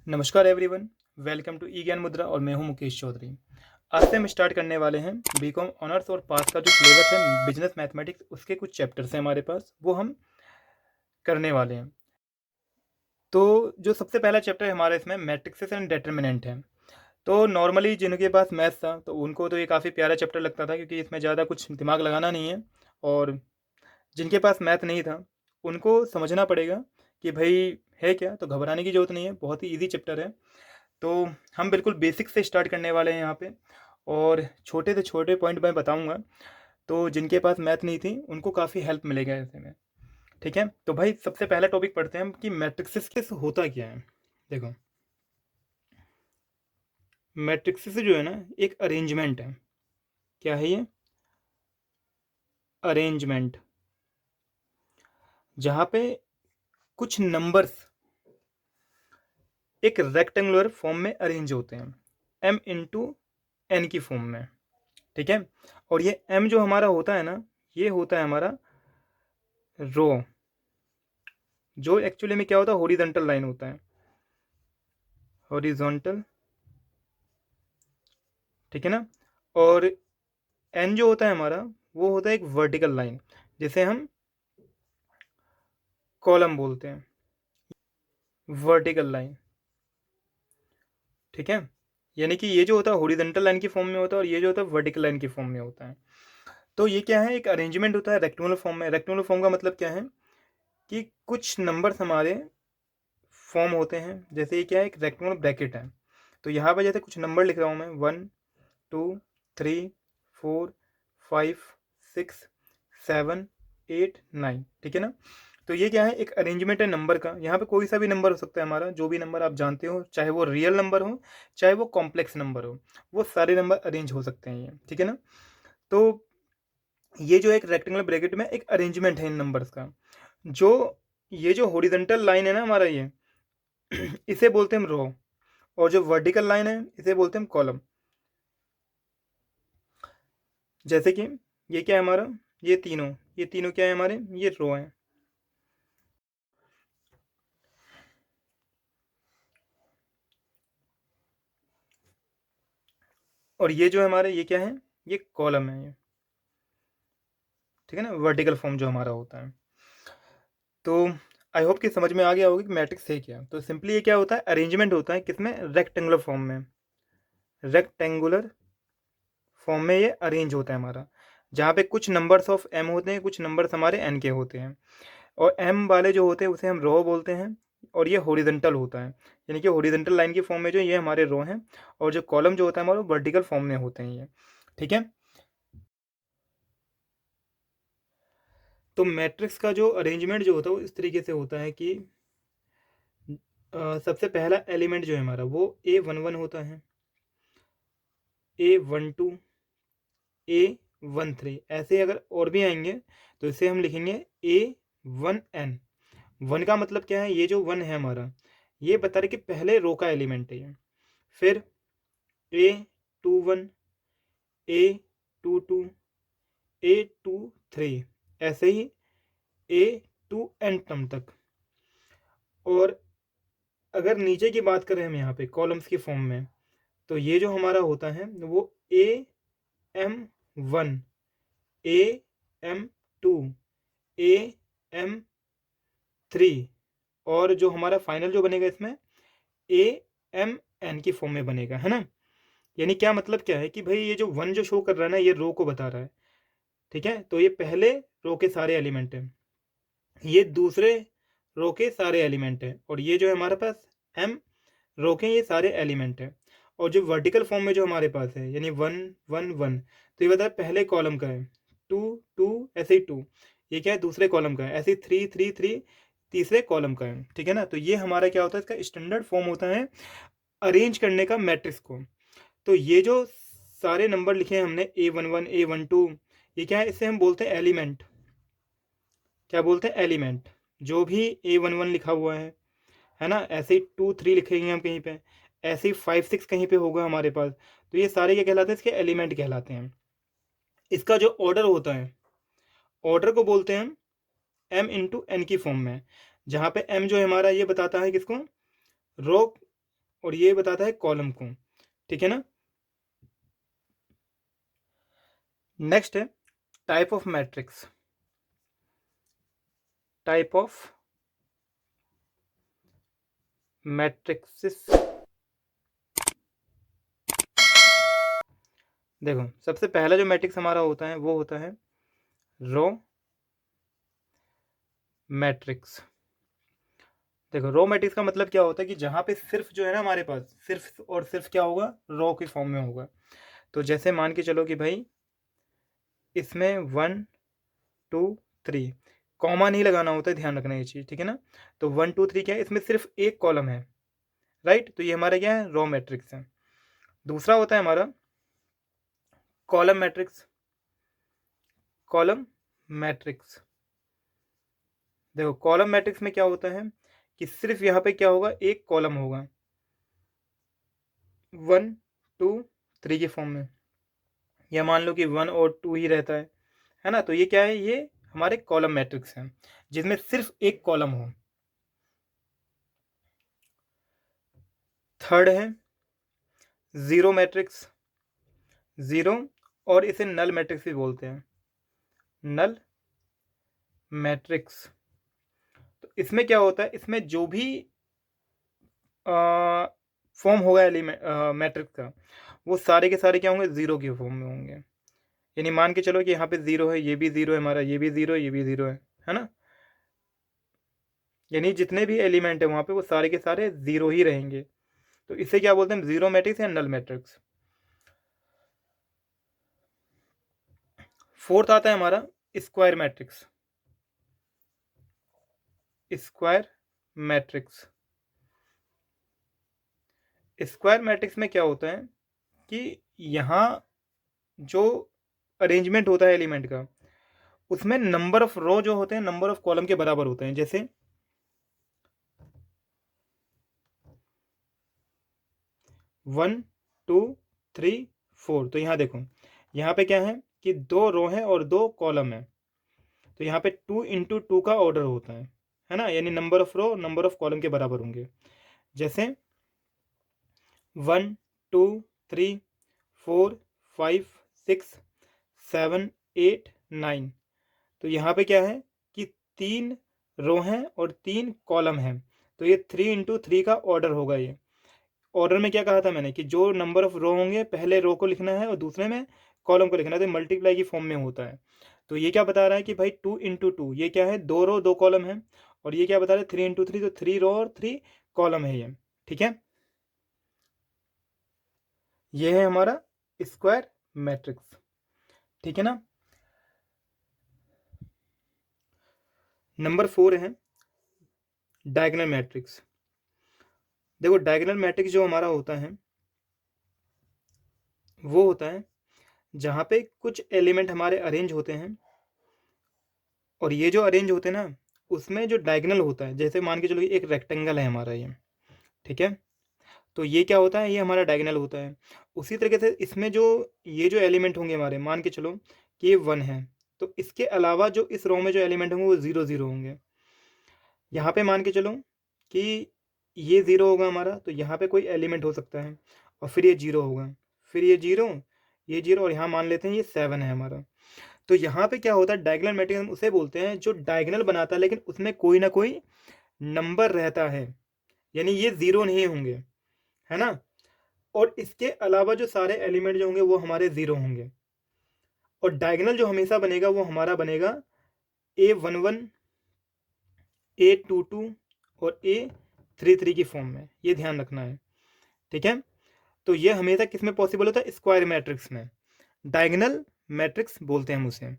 नमस्कार everyone, welcome to ई ज्ञान मुद्रा और मैं हूं मुकेश चौधरी। आज से हम स्टार्ट करने वाले हैं बीकॉम ऑनर्स और पास का जो सिलेबस है बिजनेस मैथमेटिक्स, उसके कुछ चैप्टर्स हैं हमारे पास, वो हम करने वाले हैं। तो जो सबसे पहला चैप्टर है हमारा इसमें मैट्रिक्सेस एंड डिटर्मिनेंट है। तो नॉर्मली जिनके पास मैथ्स था तो उनको तो ये काफ़ी प्यारा चैप्टर लगता था, क्योंकि इसमें ज़्यादा कुछ दिमाग लगाना नहीं है। और जिनके पास मैथ नहीं था उनको समझना पड़ेगा कि भाई है क्या, तो घबराने की ज़रूरत नहीं है, बहुत ही ईजी चैप्टर है। तो हम बिल्कुल बेसिक से स्टार्ट करने वाले हैं यहाँ पे, और छोटे से छोटे पॉइंट मैं बताऊंगा, तो जिनके पास मैथ नहीं थी उनको काफ़ी हेल्प मिलेगा ऐसे में। ठीक है, तो भाई सबसे पहला टॉपिक पढ़ते हैं हम कि मैट्रिक्सिस किस होता क्या है। देखो, मैट्रिक्सिस जो है ना, एक अरेंजमेंट है। क्या है ये? अरेंजमेंट, जहाँ पे कुछ नंबर्स एक रेक्टेंगुलर फॉर्म में अरेंज होते हैं, m इंटू एन की फॉर्म में। ठीक है, और ये m जो हमारा होता है ना, ये होता है हमारा रो, जो एक्चुअली में क्या होता है, हॉरिजॉन्टल लाइन होता है, हॉरिजॉन्टल। ठीक है ना। और एन जो होता है हमारा, वो होता है एक वर्टिकल लाइन, जिसे हम कॉलम बोलते हैं, वर्टिकल लाइन। ठीक है, यानी कि ये जो होता है हॉरिजॉन्टल लाइन की फॉर्म में होता है, और ये जो होता है वर्टिकल लाइन की फॉर्म में होता है। तो ये क्या है, एक अरेंजमेंट होता है रेक्टेंगुलर फॉर्म में। रेक्टेंगुलर फॉर्म का मतलब क्या है कि कुछ नंबर्स हमारे फॉर्म होते हैं। जैसे ये क्या है, एक रेक्टेंगुलर ब्रैकेट है, तो यहाँ पर जैसे कुछ नंबर लिख रहा हूँ मैं, 1 2 3 4 5 6 7 8 9। ठीक है ना। तो ये क्या है, एक अरेंजमेंट है नंबर का। यहाँ पे कोई सा भी नंबर हो सकता है हमारा, जो भी नंबर आप जानते हो, चाहे वो रियल नंबर हो चाहे वो कॉम्प्लेक्स नंबर हो, वो सारे नंबर अरेंज हो सकते हैं ये। ठीक है ना। तो ये जो एक रेक्टेंगुलर ब्रैकेट में एक अरेंजमेंट है इन नंबर्स का। जो ये जो हॉरिजॉन्टल लाइन है ना हमारा, ये इसे बोलते हैं हम रो, और जो वर्टिकल लाइन है इसे बोलते हैं हम कॉलम। जैसे कि ये क्या है हमारा, ये तीनों क्या है हमारे, ये रो है। और ये जो है हमारे, ये क्या है, ये कॉलम है ये। ठीक है ना, वर्टिकल फॉर्म जो हमारा होता है। तो आई होप कि समझ में आ गया होगा कि मैट्रिक्स है क्या। तो सिंपली ये क्या होता है, अरेंजमेंट होता है किसमें, रेक्टेंगुलर फॉर्म में। रेक्टेंगुलर फॉर्म में ये अरेंज होता है हमारा, जहाँ पे कुछ नंबर्स ऑफ m होते हैं, कुछ नंबर्स हमारे n के होते हैं। और m वाले जो होते हैं उसे हम रो बोलते हैं, और ये हॉरिजॉन्टल होता है, यानी कि हॉरिजॉन्टल लाइन की फॉर्म में जो ये हमारे रो हैं। और जो कॉलम जो होता है हमारा, वर्टिकल फॉर्म में होते हैं ये। ठीक है। तो मैट्रिक्स का जो अरेंजमेंट जो होता है वो इस तरीके से होता है कि सबसे पहला एलिमेंट जो है हमारा, वो A11 होता है, A12, A13। ऐसे अगर और भी आएंगे तो इसे हम लिखेंगे A1n। वन का मतलब क्या है, ये जो वन है हमारा, ये बता रहे कि पहले रो का एलिमेंट है ये। फिर A21, A22, A23, ऐसे ही A2n टर्म तक। और अगर नीचे की बात करें हम यहाँ पे कॉलम्स की फॉर्म में, तो ये जो हमारा होता है वो AM1, AM2, AM3, और जो हमारा फाइनल जो बनेगा इसमें AMN की फॉर्म में बनेगा, है ना। यानी क्या मतलब क्या है कि भाई ये जो वन जो शो कर रहा है ना, ये रो को बता रहा है। ठीक है, तो ये पहले रो के सारे एलिमेंट हैं, ये दूसरे रो के सारे एलिमेंट हैं, और ये जो है हमारे पास M रो के ये सारे एलिमेंट हैं। और जो वर्टिकल फॉर्म में जो हमारे पास है, यानी 1 1 1, तो ये बता पहले कॉलम का है, 2 2, ऐसे ही 2, ये क्या है, दूसरे कॉलम का है, ऐसे ही 3 3 3, तीसरे कॉलम का है। ठीक है ना। तो ये हमारा क्या होता है, इसका स्टैंडर्ड फॉर्म होता है अरेंज करने का मैट्रिक्स को। तो ये जो सारे नंबर लिखे हैं हमने, A11, A12, ये क्या है, इसे हम बोलते हैं एलिमेंट। क्या बोलते हैं, एलिमेंट। जो भी A11 लिखा हुआ है ना, ऐसे ही 2 3 लिखेंगे हम कहीं पे, ऐसे ही 5 6 कहीं पे होगा हमारे पास, तो ये सारे क्या कहलाते हैं, इसके एलिमेंट कहलाते हैं। इसका जो ऑर्डर होता है, ऑर्डर को बोलते हैं हम M इंटू एन की फॉर्म में, जहाँ पे M जो है हमारा, ये बताता है किसको, रो और ये बताता है कॉलम को, ठीक है ना। नेक्स्ट है type of matrix. Type of matrix. देखो सबसे पहला जो मैट्रिक्स हमारा होता है वो होता है रो मैट्रिक्स। देखो रो मैट्रिक्स का मतलब क्या होता है कि जहाँ पे सिर्फ जो है ना हमारे पास सिर्फ और सिर्फ क्या होगा, रो के फॉर्म में होगा। तो जैसे मान के चलो कि भाई इसमें 1 2 3 कॉमा नहीं लगाना होता है, ध्यान रखना ये चीज़, ठीक है ना। तो 1 2 3 क्या है, इसमें सिर्फ एक कॉलम है, राइट। तो ये हमारा क्या है, रो मैट्रिक्स है। दूसरा होता है हमारा कॉलम मैट्रिक्स। कॉलम मैट्रिक्स, देखो कॉलम मैट्रिक्स में क्या होता है कि सिर्फ यहाँ पे क्या होगा, एक कॉलम होगा 1 2 3 के फॉर्म में, या मान लो कि 1 और 2 ही रहता है ना। तो ये क्या है, ये हमारे कॉलम मैट्रिक्स हैं जिसमें सिर्फ एक कॉलम हो। थर्ड है ज़ीरो मैट्रिक्स। ज़ीरो, और इसे नल मैट्रिक्स भी बोलते हैं, नल मैट्रिक्स। तो इसमें क्या होता है, इसमें जो भी फॉर्म होगा एलिमेंट मैट्रिक्स का, वो सारे के सारे क्या होंगे, ज़ीरो के फॉर्म में होंगे। यानी मान के चलो कि यहाँ पे ज़ीरो है, ये भी ज़ीरो है हमारा, ये भी ज़ीरो है, ये भी ज़ीरो है ना। यानी जितने भी एलिमेंट है वहाँ पे वो सारे के सारे ज़ीरो ही रहेंगे। तो इसे क्या बोलते हैं, ज़ीरो मैट्रिक्स या नल मैट्रिक्स। फोर्थ आता है हमारा square matrix. Square matrix. Square matrix में क्या होता है कि यहाँ जो अरेंजमेंट होता है एलिमेंट का, उसमें नंबर ऑफ रो जो होते हैं नंबर ऑफ कॉलम के बराबर होते हैं। जैसे 1 2 3 4, तो यहाँ देखो, यहाँ पे क्या है कि 2 रो हैं और 2 कॉलम है। तो यहाँ पे 2 इंटू 2 का ऑर्डर होता है ना, यानी number of row number of column के बराबर होंगे। जैसे 1 2 3 4 5 6 7 8 9, तो यहाँ पे क्या है कि 3 रो हैं और 3 कॉलम हैं। तो ये 3 इंटू 3 का ऑर्डर होगा। ये ऑर्डर में क्या कहा था मैंने कि जो नंबर ऑफ रो होंगे पहले रो को लिखना है और दूसरे में कॉलम को लिखना है, तो मल्टीप्लाई की फॉर्म में होता है। तो ये क्या बता रहा है कि भाई 2 इंटू 2, ये क्या है, 2 रो 2 कॉलम है। और ये क्या बता रहा है, 3 इंटू 3, तो 3 रो और 3 कॉलम है ये, ठीक है। ये है हमारा स्क्वायर मैट्रिक्स, ठीक है ना। नंबर 4 है डायगोनल मैट्रिक्स। देखो डायगोनल मैट्रिक्स जो हमारा होता है वो होता है जहाँ पे कुछ एलिमेंट हमारे अरेंज होते हैं, और ये जो अरेंज होते हैं ना उसमें जो डायगोनल होता है, जैसे मान के चलो एक रेक्टेंगल है हमारा ये, ठीक है। तो ये क्या होता है, ये हमारा डायगोनल होता है। उसी तरीके से इसमें जो ये जो एलिमेंट होंगे हमारे, मान के चलो कि ये 1 है, तो इसके अलावा जो इस रो में जो एलिमेंट होंगे वो 0 0 होंगे। यहाँ पे मान के चलो कि ये 0 होगा हमारा, तो यहाँ पे कोई एलिमेंट हो सकता है, और फिर ये 0 होगा, फिर ये 0, ये 0, और यहाँ मान लेते हैं ये 7 है हमारा। तो यहाँ पे क्या होता है, डायगोनल मैट्रिक्स हम उसे बोलते हैं जो डायगोनल बनाता है लेकिन उसमें कोई ना कोई नंबर रहता है, यानी ये 0 नहीं होंगे, है ना। और इसके अलावा जो सारे एलिमेंट जो होंगे वो हमारे 0 होंगे। और डायगोनल जो हमेशा बनेगा वो हमारा बनेगा A11 A22 और A33 की फॉर्म में, ये ध्यान रखना है, ठीक है। तो ये हमेशा किस में पॉसिबल होता है, स्क्वायर मैट्रिक्स में, डायगोनल मैट्रिक्स बोलते हैं हम उसे।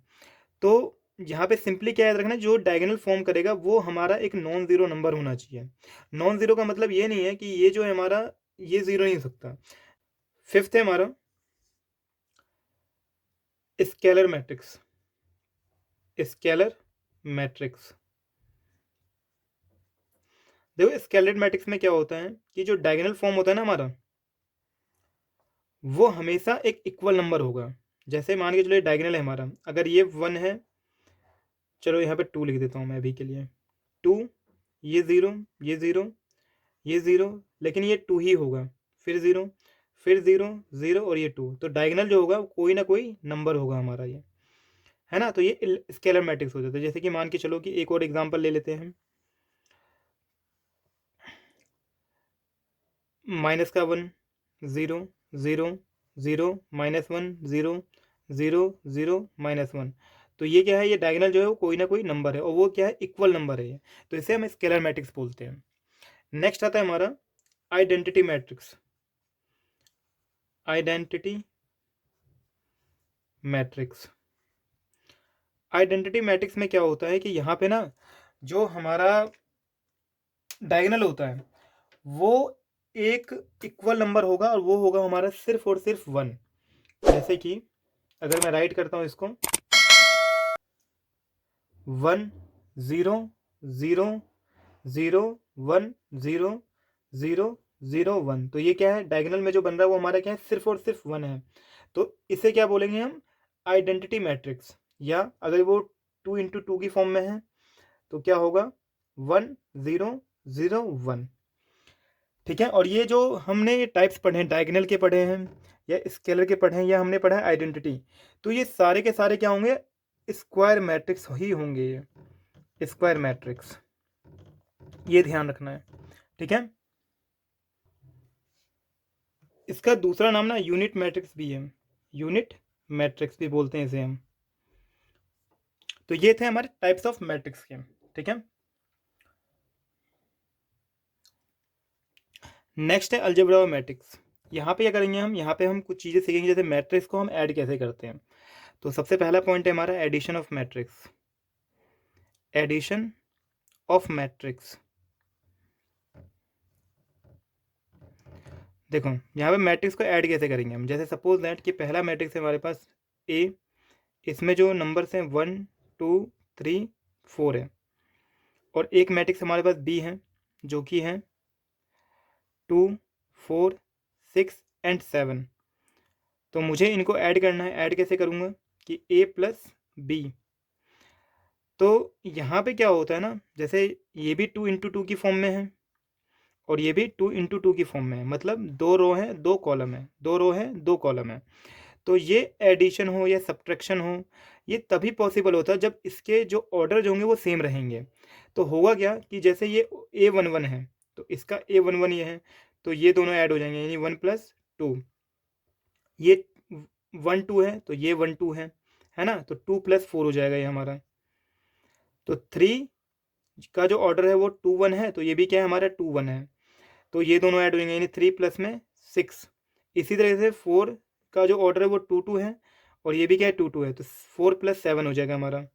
तो यहाँ पे सिंपली क्या याद रखना, जो डायगोनल फॉर्म करेगा वो हमारा एक नॉन ज़ीरो नंबर होना चाहिए। नॉन ज़ीरो का मतलब ये नहीं है कि ये जो है हमारा ये 0 नहीं हो सकता। फिफ्थ है हमारा स्केलर मैट्रिक्स। स्केलर मैट्रिक्स, देखो स्केलर मैट्रिक्स में क्या होता है कि जो डायगोनल फॉर्म होता है ना हमारा, वो हमेशा एक इक्वल नंबर होगा। जैसे मान के चलो डायगोनल है हमारा, अगर ये 1 है, चलो यहाँ पे 2 लिख देता हूँ मैं अभी के लिए, 2, ये 0, ये 0, ये 0, लेकिन ये 2 ही होगा, फिर 0, फिर 0, 0 और ये 2, तो डायगोनल जो होगा कोई ना कोई नंबर होगा हमारा ये, है ना। तो ये स्केलर मैट्रिक्स हो जाता है। जैसे कि मान के चलो कि एक और एग्जांपल ले लेते हैं, माइनस का 1, 0, 0, 0, -1, 0, 0, 0, -1। तो ये क्या है, ये डायगोनल जो है वो कोई ना कोई नंबर है, और वो क्या है, इक्वल नंबर है ये। तो इसे हम स्केलर मैट्रिक्स बोलते हैं। नेक्स्ट आता है हमारा identity matrix. Identity matrix, identity matrix में क्या होता है कि यहाँ पे ना जो हमारा डायगोनल होता है वो एक इक्वल नंबर होगा, और वो होगा हमारा सिर्फ और सिर्फ 1। जैसे कि अगर मैं राइट करता हूँ इसको, 1, 0, 0, 0, 1, 0, 0, 0, 1। तो ये क्या है, डायगोनल में जो बन रहा है वो हमारा क्या है, सिर्फ और सिर्फ 1 है। तो इसे क्या बोलेंगे हम, आइडेंटिटी मैट्रिक्स। या अगर वो 2 × 2 की फॉर्म में है तो क्या होगा, 1, 0, 0, 1। ठीक है। और ये जो हमने ये टाइप्स पढ़े हैं, डायगोनल के पढ़े हैं या स्केलर के पढ़े हैं, या हमने पढ़ा है आइडेंटिटी, तो ये सारे के सारे क्या होंगे, स्क्वायर मैट्रिक्स ही होंगे, ये स्क्वायर मैट्रिक्स, ये ध्यान रखना है। ठीक है। इसका दूसरा नाम ना यूनिट मैट्रिक्स भी है, यूनिट मैट्रिक्स भी बोलते हैं इसे हम। तो ये थे हमारे टाइप्स ऑफ मैट्रिक्स के। ठीक है। नेक्स्ट है अलजेब्रा मैट्रिक्स। यहाँ पे क्या करेंगे हम, यहाँ पे हम कुछ चीज़ें सीखेंगे, जैसे मैट्रिक्स को हम ऐड कैसे करते हैं। तो सबसे पहला पॉइंट है हमारा addition of matrix, addition of matrix. देखो यहाँ पे मैट्रिक्स को ऐड कैसे करेंगे हम, जैसे सपोज दैट कि पहला मैट्रिक्स है हमारे पास ए, इसमें जो नंबर्स हैं 1, 2, 3, 4 है, और एक मैट्रिक्स हमारे पास बी है जो कि है 2, 4, 6 एंड 7। तो मुझे इनको ऐड करना है। ऐड कैसे करूँगा कि ए प्लस बी। तो यहाँ पे क्या होता है ना, जैसे ये भी 2 × 2 की फॉर्म में है, और ये भी 2 × 2 की फॉर्म में है, मतलब 2 रो है 2 कॉलम है, 2 रो है 2 कॉलम है। तो ये एडिशन हो या सब्ट्रैक्शन हो, ये तभी पॉसिबल होता है जब इसके जो ऑर्डर जो होंगे वो सेम रहेंगे। तो होगा क्या कि जैसे ये A11 है, तो इसका A11 ये है, तो ये दोनों ऐड हो जाएंगे, यानी 1 + 2। ये 1 2 है तो ये 1 2 है ना, तो 2 + 4 हो जाएगा ये हमारा। तो 3 का जो ऑर्डर है वो 2 1 है, तो ये भी क्या है हमारा 2 1 है, तो ये दोनों ऐड हो जाएंगे, यानी 3 + में 6। इसी तरह से 4 का जो ऑर्डर है वो 2 2 है, और ये भी क्या है 2 2 है, तो 4 + 7 हो जाएगा हमारा।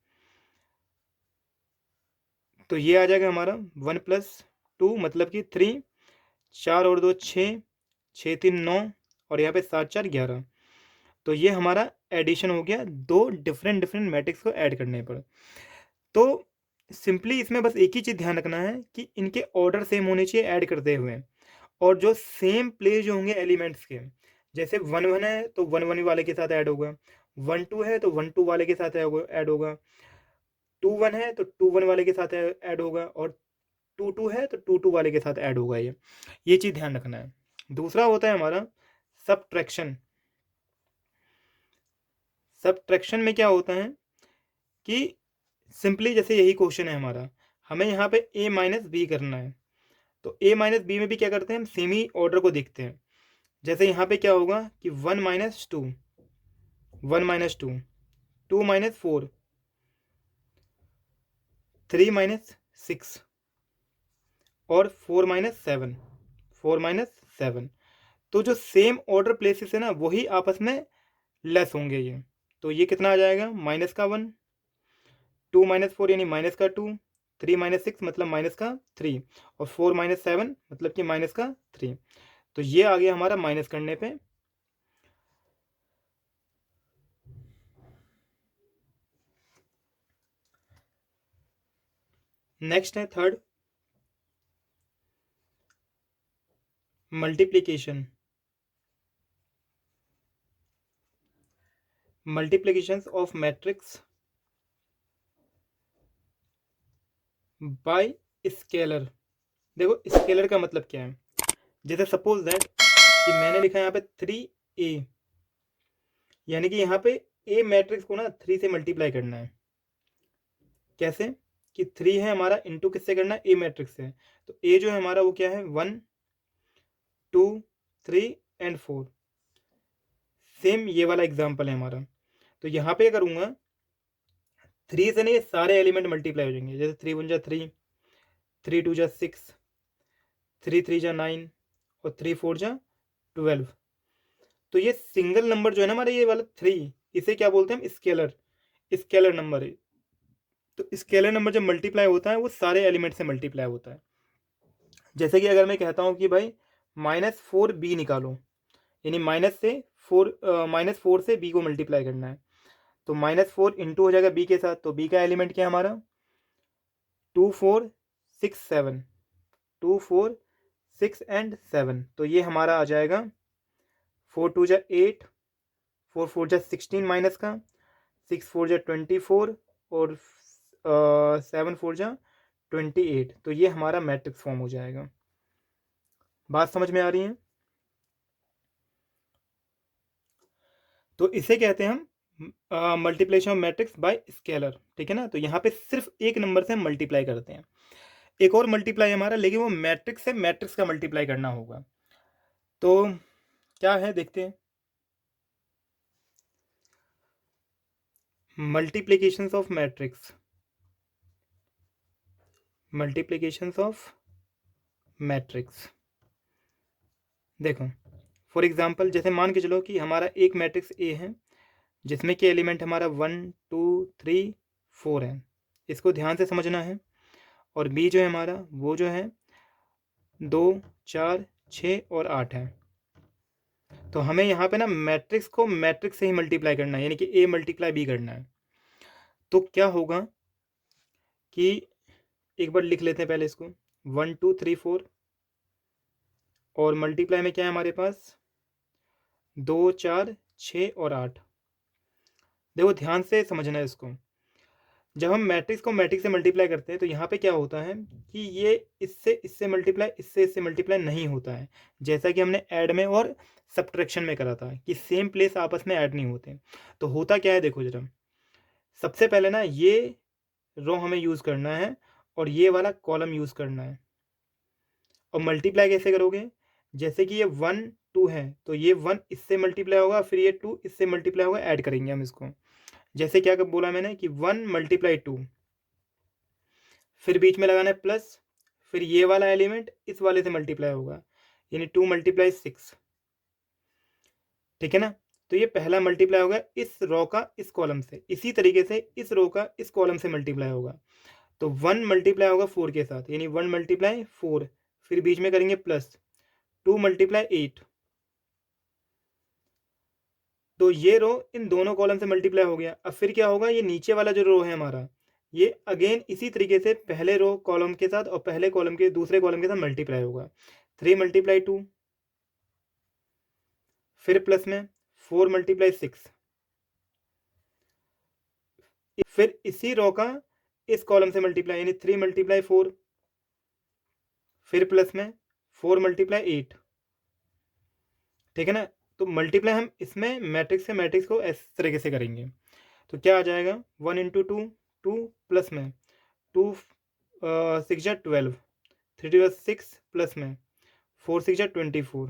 तो ये आ जाएगा हमारा 1 + 2 मतलब कि 3, 4 और 2 6, 6 3 9, और यहाँ पे 7 4 11। तो ये हमारा एडिशन हो गया दो डिफरेंट डिफरेंट मैट्रिक्स को ऐड करने पर। तो सिंपली इसमें बस एक ही चीज़ ध्यान रखना है कि इनके ऑर्डर सेम होने चाहिए ऐड करते हुए, और जो सेम प्लेस जो होंगे एलिमेंट्स के, जैसे 1 1 है तो 1 1 वाले के साथ ऐड होगा, 1 2 है तो 1 2 वाले के साथ ऐड होगा, 2 1 है तो 2 1 वाले के साथ ऐड होगा, और 2 2 है तो 2 2 वाले के साथ ऐड होगा। ये चीज़ ध्यान रखना है। दूसरा होता है हमारा सबट्रैक्शन। सबट्रैक्शन में क्या होता है कि सिंपली जैसे यही क्वेश्चन है हमारा, हमें यहाँ पे A - B करना है, तो A - B में भी क्या करते हैं हम, सेमी ऑर्डर को देखते हैं। जैसे यहाँ पे क्या होगा कि 1 - 2, 1 - 2, 2 - 4, 3 - 6, और 4 - 7, 4 - 7। तो जो सेम ऑर्डर प्लेसेस है ना वही आपस में लेस होंगे ये। तो ये कितना आ जाएगा, -1, 2 - 4 यानी -2, 3 - 6 मतलब -3, और 4 - 7 मतलब कि -3। तो ये आ गया हमारा माइनस करने पे। नेक्स्ट है third, multiplication. Multiplications of matrix bye scalar. देखो स्केलर का मतलब क्या है, जैसे सपोज दैट कि मैंने लिखा है यहाँ पे 3a, यानी कि यहाँ पे ए मैट्रिक्स को ना 3 से मल्टीप्लाई करना है। कैसे कि 3 है हमारा, इंटू किससे करना है, ए मैट्रिक्स से। तो ए जो है हमारा वो क्या है, 1 2 3 एंड 4। सेम ये वाला एग्जाम्पल है हमारा। तो यहाँ पे करूँगा 3 से नहीं, सारे एलिमेंट मल्टीप्लाई हो जाएंगे। जैसे 3 1 जा 3, 3 2 जा 6, 3 3 जा 9 और 3 4 जा 12। तो ये सिंगल नंबर जो है ना हमारा, ये वाला 3, इसे क्या बोलते हैं हम, स्केलर। स्केलर नंबर है। तो स्केलर नंबर जब मल्टीप्लाई होता है वो सारे एलिमेंट से मल्टीप्लाई होता है। जैसे कि अगर मैं कहता हूँ कि भाई -4b निकालो, यानी -4 से b को मल्टीप्लाई करना है। तो -4 इंटू हो जाएगा b के साथ, तो b का एलिमेंट क्या है हमारा, 2 4 6 7, 2 4 6 एंड 7। तो ये हमारा आ जाएगा 4 2 जा 8, 4 4 जा 16 माइनस का, 6 4 जा 24 और 7 4 जा 28। तो ये हमारा मैट्रिक्स फॉर्म हो जाएगा। बात समझ में आ रही है? तो इसे कहते हैं हम multiplication of matrix bye scalar. ठीक है ना। तो यहाँ पे सिर्फ एक नंबर से हम मल्टीप्लाई करते हैं। एक और मल्टीप्लाई हमारा, लेकिन वो मैट्रिक्स से मैट्रिक्स का मल्टीप्लाई करना होगा। तो क्या है देखते हैं। Multiplications of matrix, multiplications of matrix. देखो फॉर एग्जांपल, जैसे मान के चलो कि हमारा एक मैट्रिक्स ए है जिसमें कि एलिमेंट हमारा 1 2 3 4 है। इसको ध्यान से समझना है। और बी जो है हमारा वो जो है 2 4 6 और 8 है। तो हमें यहाँ पे ना मैट्रिक्स को मैट्रिक्स से ही मल्टीप्लाई करना है, यानी कि ए मल्टीप्लाई बी करना है। तो क्या होगा कि एक बार लिख लेते हैं पहले इसको, 1 2 3 4 और मल्टीप्लाई में क्या है हमारे पास, 2 4 6 और 8। देखो ध्यान से समझना है इसको। जब हम मैट्रिक्स को मैट्रिक्स से मल्टीप्लाई करते हैं तो यहाँ पे क्या होता है कि ये इससे इससे मल्टीप्लाई, इससे इससे मल्टीप्लाई नहीं होता है, जैसा कि हमने ऐड में और सब्ट्रैक्शन में करा था कि सेम प्लेस आपस में ऐड नहीं होते। तो होता क्या है, देखो जरा, सबसे पहले ना ये रो हमें यूज़ करना है और ये वाला कॉलम यूज़ करना है। और मल्टीप्लाई कैसे करोगे, जैसे कि ये 1 2 है तो ये 1 इससे मल्टीप्लाई होगा, फिर ये 2 इससे मल्टीप्लाई होगा, ऐड करेंगे हम इसको। जैसे क्या बोला मैंने कि 1 × 2, फिर बीच में लगाना है प्लस, फिर ये वाला एलिमेंट इस वाले से मल्टीप्लाई होगा, यानी 2 × 6। ठीक है ना। तो ये पहला मल्टीप्लाई होगा इस रो का इस कॉलम से, इसी तरीके से इस रो का इस कॉलम से मल्टीप्लाई होगा। तो 1 मल्टीप्लाई होगा 4 के साथ, यानी 1 × 4, फिर बीच में करेंगे प्लस, 2 × 8। तो ये रो इन दोनों कॉलम से मल्टीप्लाई हो गया। अब फिर क्या होगा, ये नीचे वाला जो रो है हमारा, ये अगेन इसी तरीके से पहले रो कॉलम के साथ और पहले कॉलम के दूसरे कॉलम के साथ मल्टीप्लाई होगा। 3 × 2, फिर प्लस में 4 × 6, फिर इसी रो का इस कॉलम से मल्टीप्लाई, यानी 3 × 4, फिर प्लस में 4 × 8। ठीक है ना। तो मल्टीप्लाई हम इसमें मैट्रिक्स से मैट्रिक्स को इस तरीके से करेंगे। तो क्या आ जाएगा, 1 × 2 2 प्लस में 2 6 जा 12, 3 2 6 प्लस में 4 6 जा 24,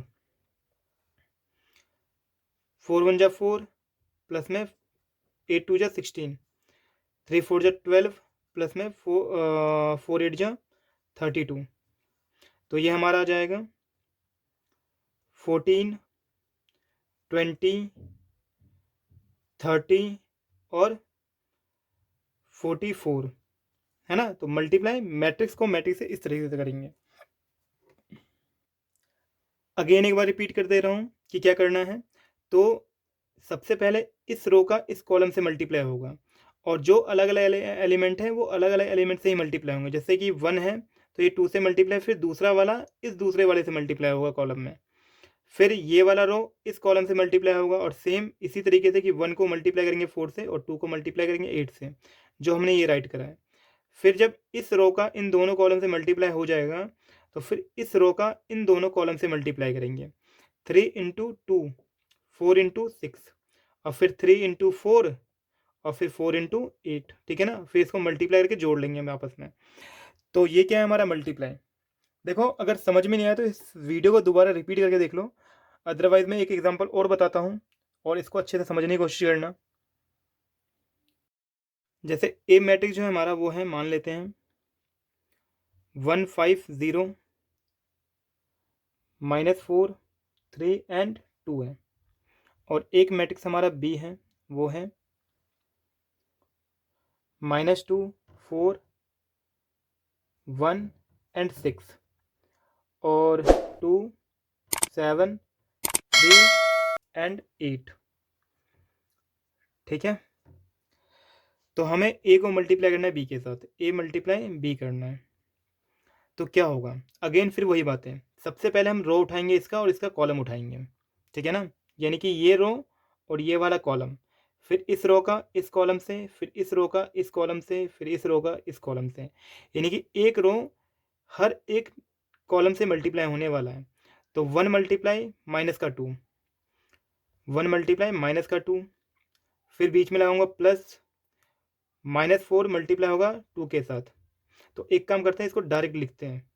4 1 जा 4 प्लस में 8 2 जा 16, 3 4 जा 12 प्लस में 4 8 जा 32। तो ये हमारा आ जाएगा 14 20 30 और 44, है ना। तो मल्टीप्लाई मैट्रिक्स को मैट्रिक्स से इस तरीके से करेंगे। अगेन एक बार रिपीट कर दे रहा हूँ कि क्या करना है। तो सबसे पहले इस रो का इस कॉलम से मल्टीप्लाई होगा, और जो अलग अलग एलिमेंट हैं वो अलग अलग एलिमेंट से ही मल्टीप्लाई होंगे। जैसे कि 1 है तो ये 2 से मल्टीप्लाई, फिर दूसरा वाला इस दूसरे वाले से मल्टीप्लाई होगा कॉलम में, फिर ये वाला रो इस कॉलम से मल्टीप्लाई होगा, और सेम इसी तरीके से कि 1 को मल्टीप्लाई करेंगे 4 से और 2 को मल्टीप्लाई करेंगे 8 से, जो हमने ये राइट करा है। फिर जब इस रो का इन दोनों कॉलम से मल्टीप्लाई हो जाएगा तो फिर इस रो का इन दोनों कॉलम से मल्टीप्लाई करेंगे। 3 इंटू 2, 4 इंटू 6, और फिर 3 इंटू 4, और फिर 4 इंटू 8, ठीक है ना। फिर इसको मल्टीप्लाई करके जोड़ लेंगे हम आपस में। तो ये क्या है हमारा मल्टीप्लाई। देखो अगर समझ में नहीं आया तो इस वीडियो को दोबारा रिपीट करके देख लो, अदरवाइज मैं एक एग्जांपल और बताता हूँ और इसको अच्छे से समझने की कोशिश करना। जैसे ए मैट्रिक्स जो है हमारा वो है, मान लेते हैं 150 -4 3 एंड 2 है। और एक मैट्रिक्स हमारा बी है, वो है -2 4 1 एंड 6, और 2 7 3 एंड 8, ठीक है। तो हमें ए को मल्टीप्लाई करना है बी के साथ, ए मल्टीप्लाई बी करना है। तो क्या होगा, अगेन फिर वही बात है, सबसे पहले हम रो उठाएंगे इसका और इसका कॉलम उठाएंगे, ठीक है ना। यानी कि ये रो और ये वाला कॉलम, फिर इस रो का इस कॉलम से, फिर इस रो का इस कॉलम से, फिर इस रो का इस कॉलम से। यानी कि एक रो हर एक कॉलम से मल्टीप्लाई होने वाला है। तो 1 मल्टीप्लाई माइनस का 2, 1 मल्टीप्लाई माइनस का 2, फिर बीच में लगाऊंगा प्लस, -4 मल्टीप्लाई होगा 2 के साथ। तो एक काम करते हैं, इसको डायरेक्ट लिखते हैं,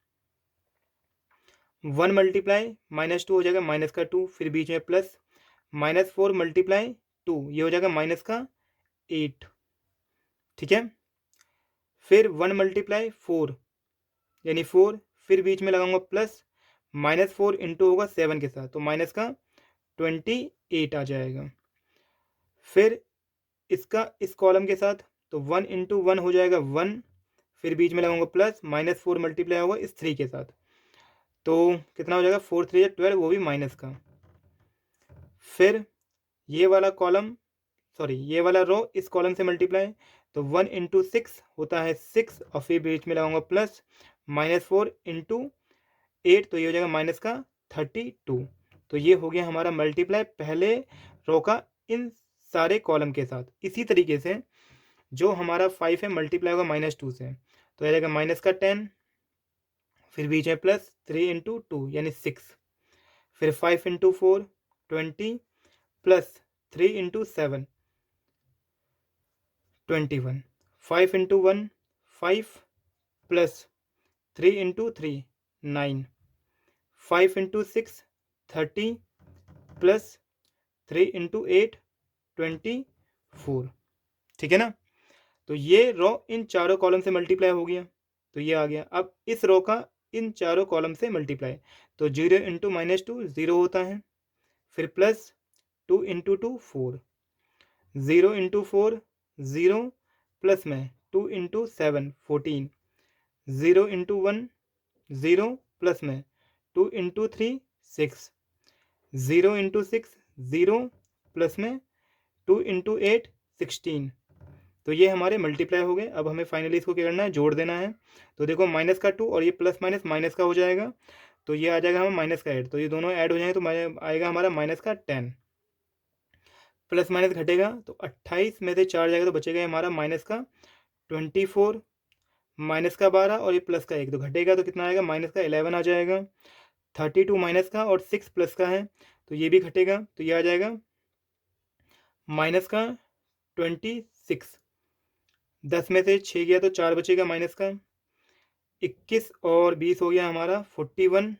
1 मल्टीप्लाई -2 हो जाएगा माइनस का 2, फिर बीच में प्लस, -4 मल्टीप्लाई 2, ये हो जाएगा माइनस का 8, ठीक है। फिर 1 मल्टीप्लाई 4 यानी 4, फिर बीच में लगाऊंगा प्लस, -4 इंटू होगा 7 के साथ, तो माइनस का 28 आ जाएगा। फिर इसका इस कॉलम के साथ, तो 1 इंटू 1 हो जाएगा 1, फिर बीच में लगाऊंगा प्लस, -4 मल्टीप्लाई होगा इस 3 के साथ, तो कितना हो जाएगा 4 3 12, वो भी माइनस का। फिर ये वाला कॉलम, सॉरी ये वाला रो इस कॉलम से मल्टीप्लाई, तो 1 इंटू 6 होता है 6, और फिर बीच में लगाऊंगा प्लस, -4 इंटू 8, तो ये हो जाएगा माइनस का 32। तो ये हो गया हमारा मल्टीप्लाई पहले रो का इन सारे कॉलम के साथ। इसी तरीके से जो हमारा 5 है मल्टीप्लाई होगा -2 से, तो आ जाएगा माइनस का 10, फिर बीच में प्लस 3 इंटू 2 यानी 6, फिर 5 into 4 20, plus 3 into 7 21, 5 into 1 5, plus 3 into 3 9, 5 into 6 30, plus 3 into 8 24, ठीक है ना। तो ये रो इन चारों कॉलम से मल्टीप्लाई हो गया, तो ये आ गया। अब इस रो का इन चारों कॉलम से मल्टीप्लाई, तो 0 इंटू -2 0 होता है, फिर प्लस 2 इंटू 2 4, 0 इंटू 4 0, प्लस में 2 इंटू 7 14, 0 इंटू 1 0, प्लस में 2 इंटू 3 6, 0 इंटू 6 0, प्लस में 2 इंटू 8 16। तो ये हमारे मल्टीप्लाई हो गए। अब हमें फाइनली इसको क्या करना है, जोड़ देना है। तो देखो माइनस का 2 और ये प्लस माइनस माइनस का हो जाएगा, तो ये आ जाएगा हमारा माइनस का 8, तो ये दोनों ऐड हो जाएंगे, तो आएगा हमारा माइनस का 10, प्लस माइनस घटेगा तो 28 में से 4 जाएगा, तो बचेगा हमारा माइनस का 24, माइनस का 12 और ये प्लस का 1, तो घटेगा तो कितना आएगा, माइनस का 11 आ जाएगा। 32 माइनस का और 6 प्लस का है, तो ये भी घटेगा, तो ये आ जाएगा माइनस का 26। 10 में से 6 गया तो 4 बचेगा माइनस का 21, और 20 हो गया हमारा 41,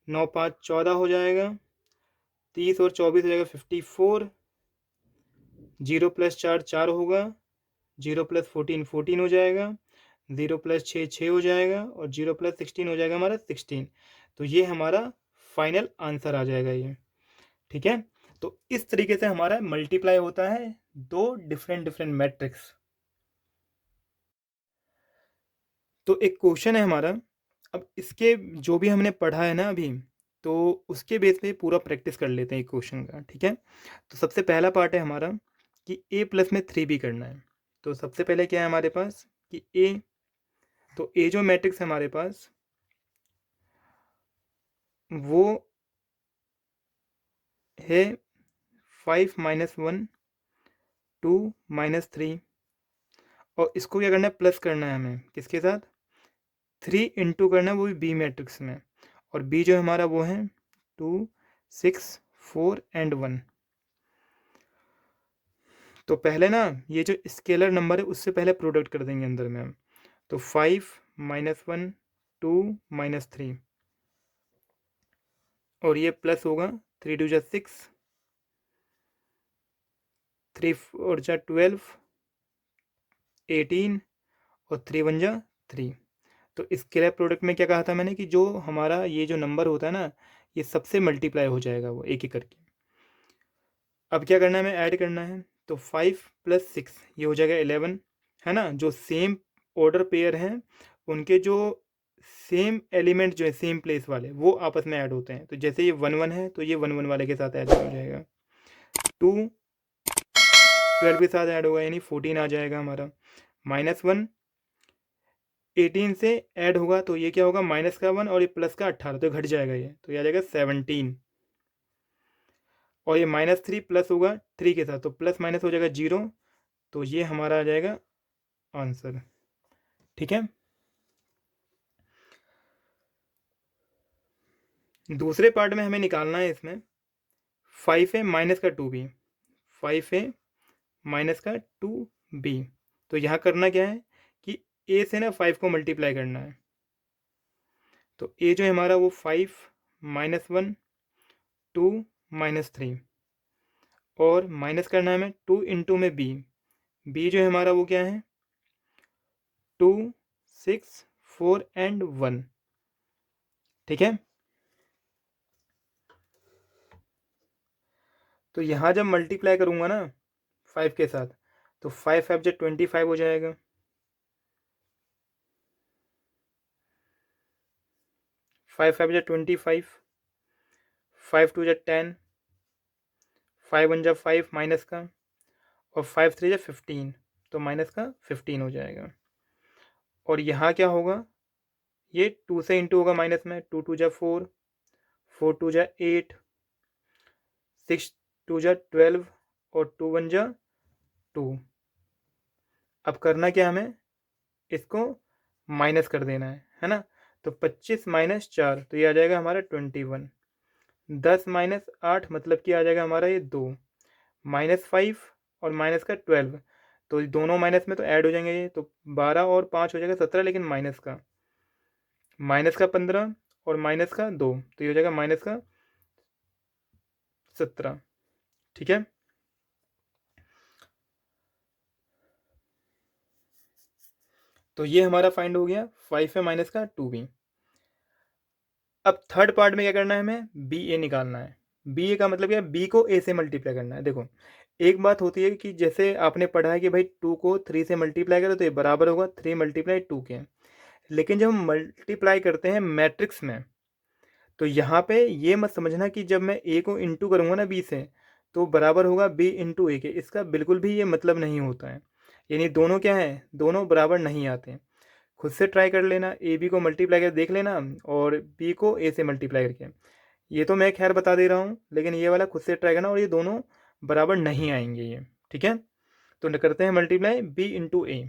9 5 14 हो जाएगा, 30 और 24 हो जाएगा 54, 0 प्लस 4 4 होगा, 0 प्लस 14 14 हो जाएगा, 0 प्लस 6 6 हो जाएगा, और 0 प्लस 16 हो जाएगा हमारा 16। तो ये हमारा फाइनल आंसर आ जाएगा ये, ठीक है। तो इस तरीके से हमारा मल्टीप्लाई होता है दो डिफरेंट मैट्रिक्स। तो एक क्वेश्चन है हमारा, अब इसके जो भी हमने पढ़ा है ना अभी, तो उसके बेस पे पूरा प्रैक्टिस कर लेते हैं एक क्वेश्चन का, ठीक है। तो सबसे पहला पार्ट है हमारा कि a प्लस में 3 भी करना है। तो सबसे पहले क्या है हमारे पास कि a, तो a जो मैट्रिक्स है हमारे पास वो है 5 -1 2 -3, और इसको क्या करना है, प्लस करना है हमें किसके साथ, 3 इंटू करना है वो भी बी मैट्रिक्स में, और बी जो हमारा वो है 2, 6, 4 एंड 1। तो पहले ना ये जो स्केलर नंबर है उससे पहले प्रोडक्ट कर देंगे अंदर में हम। तो 5 -1 2 -3, और ये प्लस होगा 3 2 जा 6, 3 4 जा 12, 18 और 3 1 जा 3। तो स्केलर प्रोडक्ट में क्या कहा था मैंने कि जो हमारा ये जो नंबर होता है ना, ये सबसे मल्टीप्लाई हो जाएगा वो एक एक करके। अब क्या करना है, हमें ऐड करना है। तो 5 + 6 ये हो जाएगा 11, है ना। जो सेम ऑर्डर पेयर हैं उनके जो सेम एलिमेंट जो है सेम प्लेस वाले वो आपस में ऐड होते हैं। तो जैसे ये 1 1 है तो ये 1 1 वाले के साथ ऐड हो जाएगा। 2 12 के साथ ऐड होगा यानी 14 आ जाएगा हमारा। -1 18 से ऐड होगा तो ये क्या होगा, माइनस का 1 और ये प्लस का 18, तो घट जाएगा ये, तो ये आ जाएगा 17। और ये -3 प्लस होगा 3 के साथ तो प्लस माइनस हो जाएगा 0, तो ये हमारा आ जाएगा आंसर। ठीक है। दूसरे पार्ट में हमें निकालना है इसमें 5a माइनस का 2b, 5a माइनस का 2b। तो यहाँ करना क्या है कि a से ना 5 को मल्टीप्लाई करना है। तो a जो है हमारा वो 5 -1 2 -3, और माइनस करना है हमें 2 इंटू में b जो है हमारा वो क्या है 2 6 4 एंड 1। ठीक है। तो यहाँ जब मल्टीप्लाई करूँगा ना 5 के साथ तो 5 5 जब 25 हो जाएगा, 5 5 जा 25, 5 2 जा 10, 5 1 जा 5 माइनस का, और 5 3 जा 15, तो माइनस का 15 हो जाएगा। और यहाँ क्या होगा, ये 2 से इंटू होगा माइनस में, 2 2 जा 4, 4 2 जा 8, 6 2 जा 12 और 2 1 जा 2। अब करना क्या हमें, इसको माइनस कर देना है ना। तो 25 - 4 तो ये आ जाएगा हमारा 21। 10 - 8 मतलब कि आ जाएगा हमारा ये 2, -5 और माइनस का 12, तो दोनों माइनस में तो ऐड हो जाएंगे ये, तो 12 और 5 हो जाएगा 17, लेकिन माइनस का 15 और माइनस का 2, तो ये हो जाएगा माइनस का 17। ठीक है। तो ये हमारा फाइंड हो गया 5 है माइनस का 2b। अब थर्ड पार्ट में क्या करना है, हमें बी ए निकालना है। बी ए का मतलब क्या है, बी को ए से मल्टीप्लाई करना है। देखो एक बात होती है कि जैसे आपने पढ़ा है कि भाई 2 को 3 से मल्टीप्लाई करो तो ये बराबर होगा 3 × 2 के। लेकिन जब हम मल्टीप्लाई करते हैं मैट्रिक्स में तो यहाँ पे ये मत समझना कि जब मैं ए को इंटू करूँगा ना बी से तो बराबर होगा बी इंटू ए के। इसका बिल्कुल भी ये मतलब नहीं होता है। यानी दोनों क्या है, दोनों बराबर नहीं आते हैं। खुद से ट्राई कर लेना, ए बी को मल्टीप्लाई कर देख लेना और बी को ए से मल्टीप्लाई करके। ये तो मैं खैर बता दे रहा हूँ, लेकिन ये वाला खुद से ट्राई करना, और ये दोनों बराबर नहीं आएंगे ये। ठीक है। तो करते हैं मल्टीप्लाई बी इंटू ए।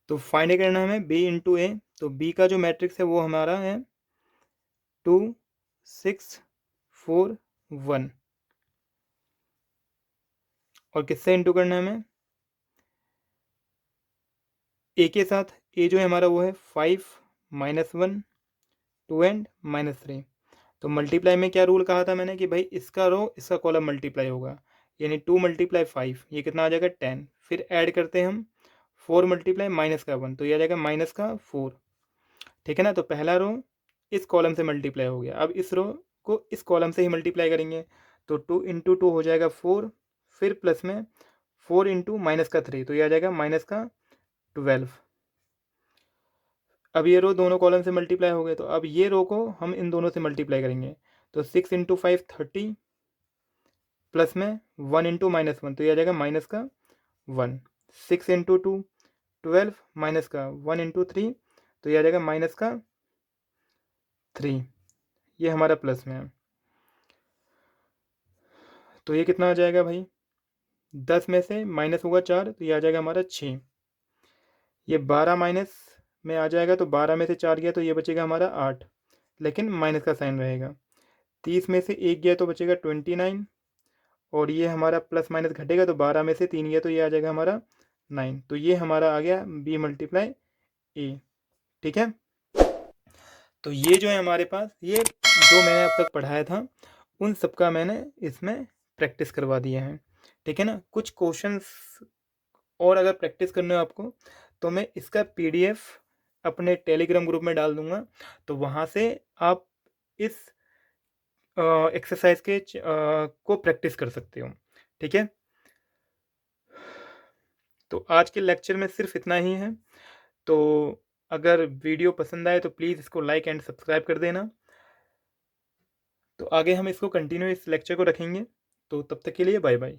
तो फाइंड करना है हमें बी इंटू ए। तो बी का जो मैट्रिक्स है वो हमारा है 2 6 4 1, और किससे इंटू करना है हमें, ए के साथ। ए जो है हमारा वो है 5 -1 2 एंड -3। तो मल्टीप्लाई में क्या रूल कहा था मैंने कि भाई इसका रो इसका कॉलम मल्टीप्लाई होगा, यानी 2 × 5 ये कितना आ जाएगा 10। फिर ऐड करते हैं हम 4 × माइनस का 1, तो ये आ जाएगा माइनस का 4। ठीक है ना। तो पहला रो इस कॉलम से मल्टीप्लाई हो गया, अब इस रो को इस कॉलम से ही मल्टीप्लाई करेंगे। तो 2 × 2 हो जाएगा 4, फिर प्लस में 4 × माइनस का 3, तो ये आ जाएगा माइनस का 12। अब ये रो दोनों कॉलम से मल्टीप्लाई हो गए, तो अब ये रो को हम इन दोनों से मल्टीप्लाई करेंगे। तो 6 × 5 30, प्लस में 1 × -1, तो ये आ जाएगा माइनस का 1। 6 × 2 12, माइनस का 1 × 3, तो ये आ जाएगा माइनस का 3। ये हमारा प्लस में है, तो ये कितना आ जाएगा भाई, 10 में से माइनस होगा 4, तो ये आ जाएगा हमारा 6। ये 12 माइनस में आ जाएगा, तो 12 में से 4 गया तो ये बचेगा हमारा 8, लेकिन माइनस का साइन रहेगा। 30 में से 1 गया तो बचेगा 29, और ये हमारा प्लस माइनस घटेगा तो 12 में से 3 गया तो ये आ जाएगा हमारा 9। तो ये हमारा आ गया b मल्टीप्लाई ए। ठीक है, तो ये जो है हमारे पास, ये जो मैंने अब तक पढ़ाया था उन सब का मैंने इसमें प्रैक्टिस करवा दिया है। ठीक है ना, कुछ क्वेश्चंस और अगर प्रैक्टिस करने हो आपको तो मैं इसका पीडीएफ अपने टेलीग्राम ग्रुप में डाल दूंगा, तो वहाँ से आप इस एक्सरसाइज के को प्रैक्टिस कर सकते हो। ठीक है, तो आज के लेक्चर में सिर्फ इतना ही है। तो अगर वीडियो पसंद आए तो प्लीज़ इसको लाइक एंड सब्सक्राइब कर देना। तो आगे हम इसको कंटिन्यू इस लेक्चर को रखेंगे, तो तब तक के लिए बाय बाय।